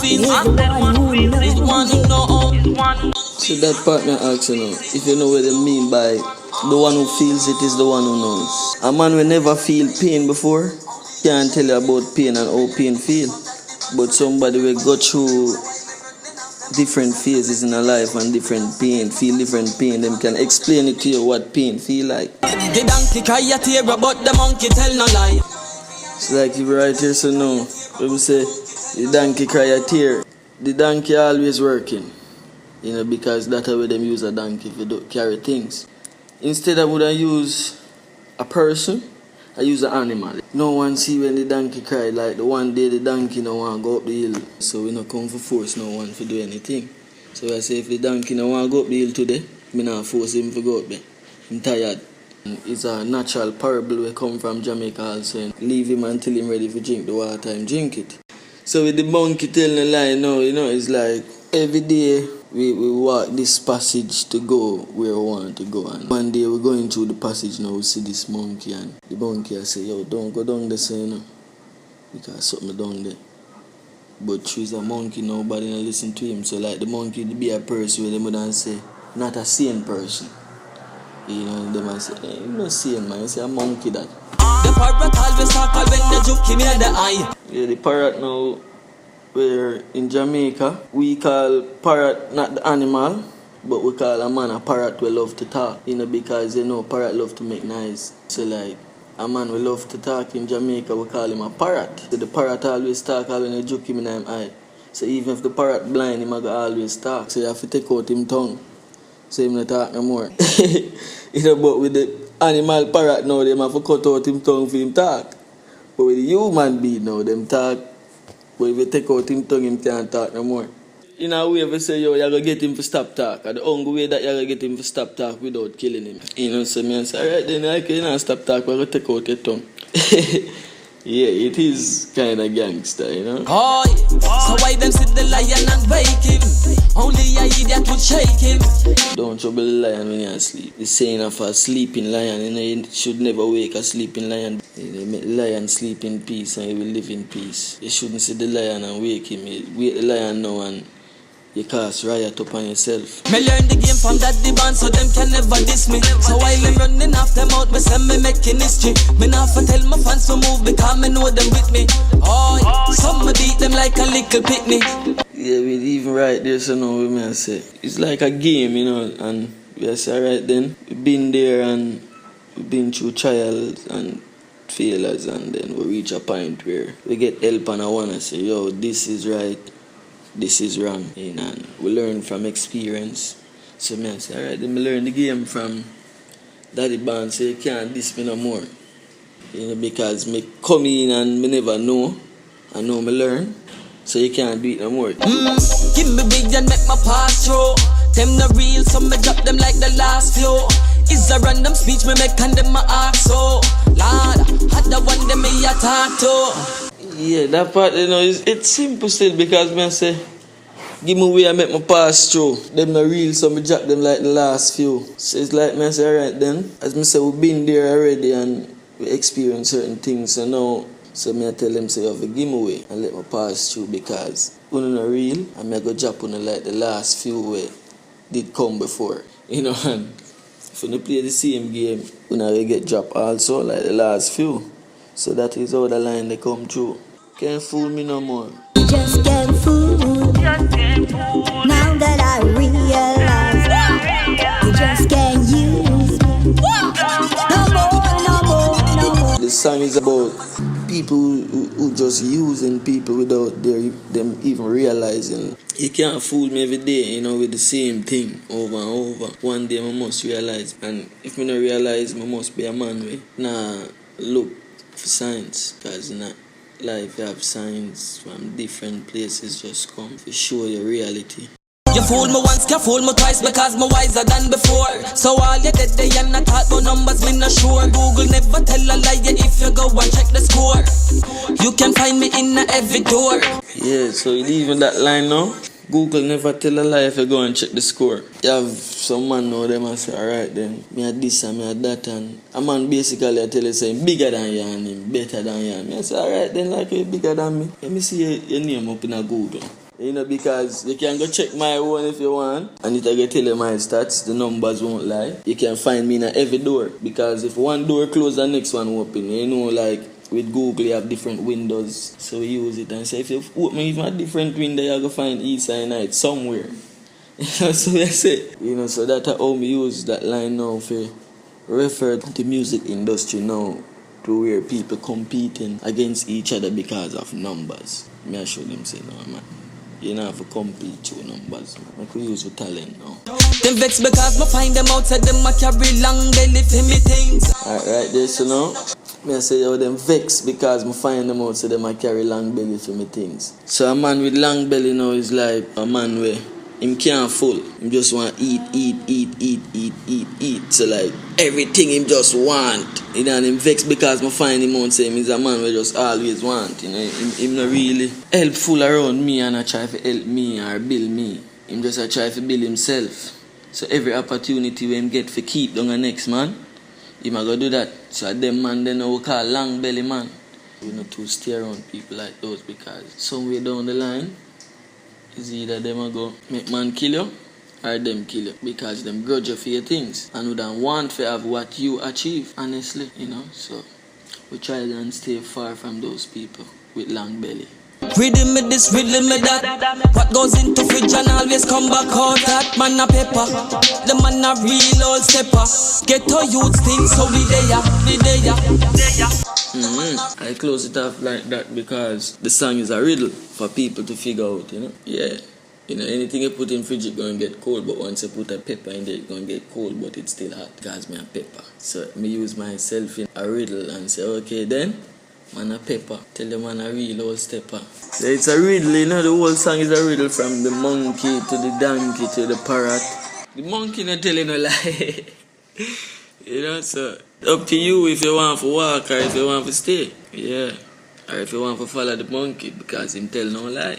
feels, and then one who feels is the one who knows. So that partner asks, if you know what they mean by the one who feels it is the one who knows. A man will never feel pain before can't tell you about pain and how pain feel. But somebody will go through different phases in a life and different pain, feel different pain. Them can explain it to you what pain feel like. The donkey cry a tear, but the monkey tell no lie. It's like if you right here, so now, when we say the donkey cry a tear, the donkey always working. Because that's how them use a donkey if you don't carry things. Instead I would have use a person, I use an animal. No one see when the donkey cry, like the one day the donkey no want to go up the hill. So we not come for force no one to do anything. So I say if the donkey no want to go up the hill today, me not force him to go up there. I'm tired. It's a natural parable we come from Jamaica also. Leave him until him ready to drink the water and drink it. So with the monkey telling a lie now, it's like every day we walk this passage to go where we want to go. And one day we're going through the passage now, we see this monkey and the monkey I say, yo, don't go down there, so, because something down there. But she's a monkey, nobody don't listen to him. So like the monkey be a person where they would say, not a sane person. They might say, hey, you're not sane, man. You say a monkey that. The parrot always talk when the joke him in the eye. Yeah, the parrot now, where in Jamaica, we call parrot not the animal, but we call a man a parrot we love to talk. Because parrot love to make noise. So like, a man we love to talk in Jamaica, we call him a parrot. So the parrot always talk when they joke him in his eye. So even if the parrot blind, him always talk. So you have to take out him tongue. So him not talk no more. But with the animal parrot now, them have to cut out him tongue for him talk. But with the human being now, them talk. But if you take out him tongue, him can't talk no more. In a way, if you say, yo, you're going to get him to stop talk. And the only way that you're going to get him to stop talk without killing him. So me say, alright then, I can't stop talk, we're going to take out your tongue. Yeah, it is kind of gangster, Oh, so why them sit the lion and wake him? Only a idiot would shake him. Don't trouble the lion when you're asleep. The saying of a sleeping lion, you should never wake a sleeping lion. They make the lion sleep in peace and he will live in peace. You shouldn't see the lion and wake him. You wake the lion now and you cast riot upon yourself. Me learn the game from that band so them can never diss me. So while I'm running off them out, me say me making history. Me not for tell my fans to move because me know them with me. Oh, some me beat them like a little picnic. Yeah, we even right there, so now we may say it's like a game, and we say alright then, we've been there and we've been through trials and failures, and then we reach a point where we get help and I wanna say, yo, this is right, this is wrong, and we learn from experience. So me I say, alright then, me learn the game from Daddy Band, so you can't diss me no more. Because me come in and me never know, I know me learn. So you can't do it no more. Give me big and make my pass through. Them the real, so me drop them like the last few. It's a random speech me make and them my ask so. Lord, had the one them me attack to. Yeah, that part, it's simple still because me I say, give me way I make my pass through. Them the real, so me drop them like the last few. So it's like me I say, alright then. As me say, we've been there already and we experience certain things, so now. So me I tell them, say, you have to give me away and let me pass through because when you're real, and me I go drop on like the last few way did come before. And if you play the same game, when I get dropped also like the last few. So that is how the line they come through. Can't fool me no more. You just can't fool. Now that I realize you just can't use me. No more. The song is about people who just using people without them even realizing. You can't fool me every day, with the same thing over and over. One day I must realize, and if I don't realize, I must be a man way. Look for signs, because in life you have signs from different places just come to show your reality. You fool me once, you fool me twice because me wiser than before. So all you did they and not talk about numbers, me not sure. Google never tell a lie if you go and check the score. You can find me in every door. Yeah, so even that line now, Google never tell a lie if you go and check the score. You have some man now, them and say, alright then, me had this and me had that, and a man basically I tell you saying bigger than you and him, better than you. Me I say, alright then, like you bigger than me. Let me see your name up in a Google. You know, because you can go check my one if you want, and it will tell you my stats, the numbers won't lie. You can find me in every door, because if one door closed, the next one open. You know, like with Google, you have different windows, so we use it and say, if you open even a different window, you're going to find Eesah and Royal somewhere. So I say, you know, so that's how we use that line now for refer to the music industry now, to where people competing against each other because of numbers. Me I show them say, no man, you don't have to compete through numbers. I could use your talent now. Them vex because me find them outside them a carry long belly for me things. Alright, right there, so now, me I say, yo, them vex because me find them outside them a carry long belly for me things. So a man with long belly now is like a man where him can't full. Him just want eat. So like everything him just want. You know, and him vex because me find him out say him is a man who just always want. You know, him not really helpful around me and I try to help me or build me. Him just a try to build himself. So every opportunity when him get for keep down the next man, him a go do that. So them man then we call long belly man. We not to stay around people like those because somewhere down the line is either them a go make man kill you or them kill you because them grudge you for your things and would don't want to have what you achieve, honestly, you know. So we try and stay far from those people with long belly. Riddle me this, riddle me that. What goes into fridge and always come back out. That man a pepper, the man a real old stepper. Get to youth things so we there. I close it off like that because the song is a riddle for people to figure out, you know. Yeah, you know, anything you put in fridge it's gonna get cold, but once you put a pepper in there it's gonna get cold, but it's still hot because me a pepper. So me use myself in a riddle and say, okay then, man a pepper, tell the man a real old stepper. So it's a riddle, you know, the whole song is a riddle from the monkey to the donkey to the parrot. The monkey not telling no lie. You know, so up to you if you want to walk or if you want to stay. Yeah. Or if you want to follow the monkey because him tell no lie.